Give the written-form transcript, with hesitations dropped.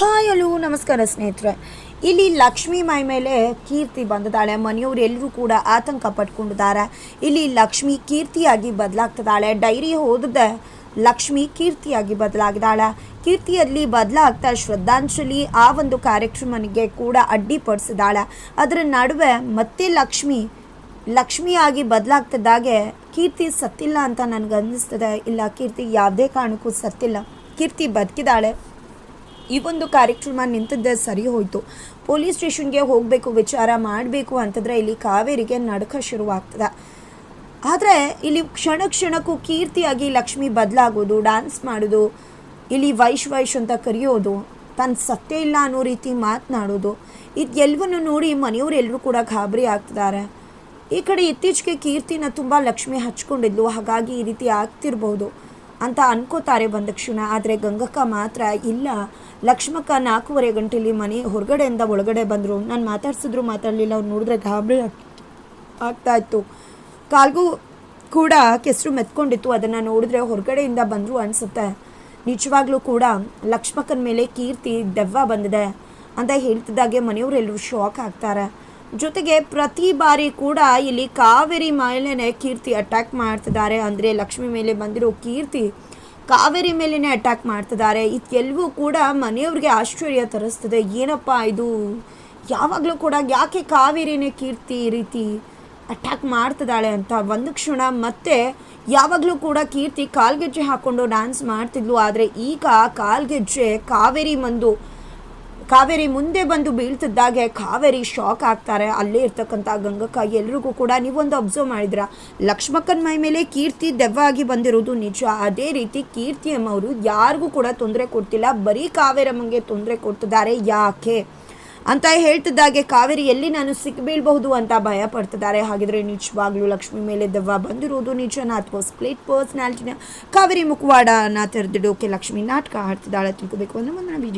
Hi hello ನಮಸ್ಕಾರ ಸ್ನೇಹಿತರೆ. ಇಲ್ಲಿ ಲಕ್ಷ್ಮಿ ಮೈ ಮೇಲೆ ಕೀರ್ತಿ ಬಂದಿದ್ದಾಳೆ. ಮನೆಯವರು ಎಲ್ಲರೂ ಕೂಡ ಆತಂಕ ಪಟ್ಕೊಂಡಿದ್ದಾರೆ. ಇಲ್ಲಿ ಲಕ್ಷ್ಮಿ ಕೀರ್ತಿಯಾಗಿ ಬದಲಾಗ್ತಿದ್ದಾಳೆ. ಡೈರಿ ಓದಿದೆ ಲಕ್ಷ್ಮಿ ಕೀರ್ತಿಯಾಗಿ ಬದಲಾಗಿದ್ದಾಳೆ. ಕೀರ್ತಿಯಲ್ಲಿ ಬದಲಾಗ್ತಾ ಶ್ರದ್ಧಾಂಜಲಿ ಆ ಒಂದು ಕಾರ್ಯಕ್ರಮನಿಗೆ ಕೂಡ ಅಡ್ಡಿಪಡಿಸಿದಾಳೆ. ಅದರ ನಡುವೆ ಮತ್ತೆ ಲಕ್ಷ್ಮಿಯಾಗಿ ಬದಲಾಗ್ತಿದ್ದಾಗೆ ಕೀರ್ತಿ ಸತ್ತಿಲ್ಲ ಅಂತ ನನಗೆ ಅನ್ನಿಸ್ತದೆ. ಇಲ್ಲ, ಕೀರ್ತಿ ಯಾವುದೇ ಕಾರಣಕ್ಕೂ ಸತ್ತಿಲ್ಲ, ಕೀರ್ತಿ ಬದುಕಿದ್ದಾಳೆ. ಈ ಒಂದು ಕಾರ್ಯಕ್ರಮ ನಿಂತದ್ದೇ ಸರಿ ಹೋಯಿತು. ಪೊಲೀಸ್ ಸ್ಟೇಷನ್ಗೆ ಹೋಗಬೇಕು, ವಿಚಾರ ಮಾಡಬೇಕು ಅಂತಂದರೆ ಇಲ್ಲಿ ಕಾವೇರಿಗೆ ನಡುಕ ಶುರುವಾಗ್ತದೆ. ಆದರೆ ಇಲ್ಲಿ ಕ್ಷಣಕ್ಕೂ ಕೀರ್ತಿಯಾಗಿ ಲಕ್ಷ್ಮಿ ಬದಲಾಗೋದು, ಡ್ಯಾನ್ಸ್ ಮಾಡೋದು, ಇಲ್ಲಿ ವೈಶ್ ಅಂತ ಕರೆಯೋದು, ತನ್ನ ಸತ್ಯ ಇಲ್ಲ ಅನ್ನೋ ರೀತಿ ಮಾತನಾಡೋದು, ಇದೆಲ್ಲವನ್ನು ನೋಡಿ ಮನೆಯವರೆಲ್ಲರೂ ಕೂಡ ಗಾಬರಿ ಆಗ್ತಿದ್ದಾರೆ. ಈ ಕಡೆ ಇತ್ತೀಚೆಗೆ ಕೀರ್ತಿನ ತುಂಬ ಲಕ್ಷ್ಮಿ ಹಚ್ಕೊಂಡಿದ್ಲು, ಹಾಗಾಗಿ ಈ ರೀತಿ ಆಗ್ತಿರ್ಬೋದು ಅಂತ ಅನ್ಕೋತಾರೆ ಬಂದ ಕ್ಷಣ. ಆದರೆ ಗಂಗಕ್ಕ ಮಾತ್ರ ಇಲ್ಲ, ಲಕ್ಷ್ಮಕ್ಕ 4:15 ಗಂಟೆಯಲ್ಲಿ ಮನೆ ಹೊರಗಡೆಯಿಂದ ಒಳಗಡೆ ಬಂದರು. ನಾನು ಮಾತಾಡ್ಸಿದ್ರು ಮಾತಾಡಲಿಲ್ಲ, ಅವ್ರು ನೋಡಿದ್ರೆ ಗಾಬರಿ ಆಗ್ತಾಯಿತ್ತು. ಕಾಲ್ಗೂ ಕೂಡ ಕೆಸರು ಮೆತ್ಕೊಂಡಿತ್ತು. ಅದನ್ನು ನೋಡಿದ್ರೆ ಹೊರಗಡೆಯಿಂದ ಬಂದರು ಅನಿಸುತ್ತೆ. ನಿಜವಾಗ್ಲೂ ಕೂಡ ಲಕ್ಷ್ಮಕ್ಕನ ಮೇಲೆ ಕೀರ್ತಿ ದೆವ್ವ ಬಂದಿದೆ ಅಂತ ಹೇಳ್ತಿದ್ದಾಗೆ ಮನೆಯವರೆಲ್ಲರೂ ಶಾಕ್ ಆಗ್ತಾರೆ. ಜೊತೆಗೆ ಪ್ರತಿ ಬಾರಿ ಕೂಡ ಇಲ್ಲಿ ಕಾವೇರಿ ಮೇಲೇ ಕೀರ್ತಿ ಅಟ್ಯಾಕ್ ಮಾಡ್ತಿದ್ದಾರೆ. ಅಂದರೆ ಲಕ್ಷ್ಮಿ ಮೇಲೆ ಬಂದಿರೋ ಕೀರ್ತಿ ಕಾವೇರಿ ಮೇಲೇ ಅಟ್ಯಾಕ್ ಮಾಡ್ತಿದ್ದಾರೆ. ಇದೆಲ್ಲವೂ ಕೂಡ ಮನೆಯವ್ರಿಗೆ ಆಶ್ಚರ್ಯ ತರಿಸ್ತದೆ. ಏನಪ್ಪ ಇದು, ಯಾವಾಗಲೂ ಕೂಡ ಯಾಕೆ ಕಾವೇರಿನೇ ಕೀರ್ತಿ ಈ ರೀತಿ ಅಟ್ಯಾಕ್ ಮಾಡ್ತಿದ್ದಾಳೆ ಅಂತ. ಒಂದು ಕ್ಷಣ ಮತ್ತೆ ಯಾವಾಗಲೂ ಕೂಡ ಕೀರ್ತಿ ಕಾಲ್ಗೆಜ್ಜೆ ಹಾಕ್ಕೊಂಡು ಡ್ಯಾನ್ಸ್ ಮಾಡ್ತಿದ್ಲು. ಆದರೆ ಈಗ ಕಾಲ್ಗೆಜ್ಜೆ ಕಾವೇರಿ ಮುಂದೆ ಬಂದು ಬೀಳ್ತಿದ್ದಾಗೆ ಕಾವೇರಿ ಶಾಕ್ ಆಗ್ತಾರೆ. ಅಲ್ಲೇ ಇರ್ತಕ್ಕಂಥ ಗಂಗಕ್ಕ ಎಲ್ರಿಗೂ ಕೂಡ ನೀವೊಂದು ಅಬ್ಸರ್ವ್ ಮಾಡಿದ್ರ, ಲಕ್ಷ್ಮಕ್ಕನ ಮೈ ಮೇಲೆ ಕೀರ್ತಿ ದೆವ್ವ ಆಗಿ ಬಂದಿರೋದು ನಿಜ. ಅದೇ ರೀತಿ ಕೀರ್ತಿ ಅಮ್ಮವರು ಯಾರಿಗೂ ಕೂಡ ತೊಂದರೆ ಕೊಡ್ತಿಲ್ಲ, ಬರೀ ಕಾವೇರಮ್ಮಂಗೆ ತೊಂದರೆ ಕೊಡ್ತಿದ್ದಾರೆ. ಯಾಕೆ ಅಂತ ಹೇಳ್ತಿದ್ದಾಗೆ ಕಾವೇರಿ ಎಲ್ಲಿ ನಾನು ಸಿಕ್ಕಬೀಳ್ಬಹುದು ಅಂತ ಭಯ ಪಡ್ತಿದ್ದಾರೆ. ಹಾಗಿದ್ರೆ ನಿಜವಾಗ್ಲೂ ಲಕ್ಷ್ಮಿ ಮೇಲೆ ದೆವ್ವ ಬಂದಿರೋದು ನಿಜನಾ ಅಥವಾ ಸ್ಪ್ಲಿಟ್ ಪರ್ಸ್ನಾಲಿಟಿನ? ಕಾವೇರಿ ಮುಖವಾಡನ ತೆರೆದಿಡೋಕೆ ಲಕ್ಷ್ಮಿ ನಾಟಕ ಆಡ್ತಿದ್ದಾಳೆ. ತಿಳ್ಕೋಬೇಕು ಅಂದರೆ ಮುಂದಿನ ವಿಡಿಯೋ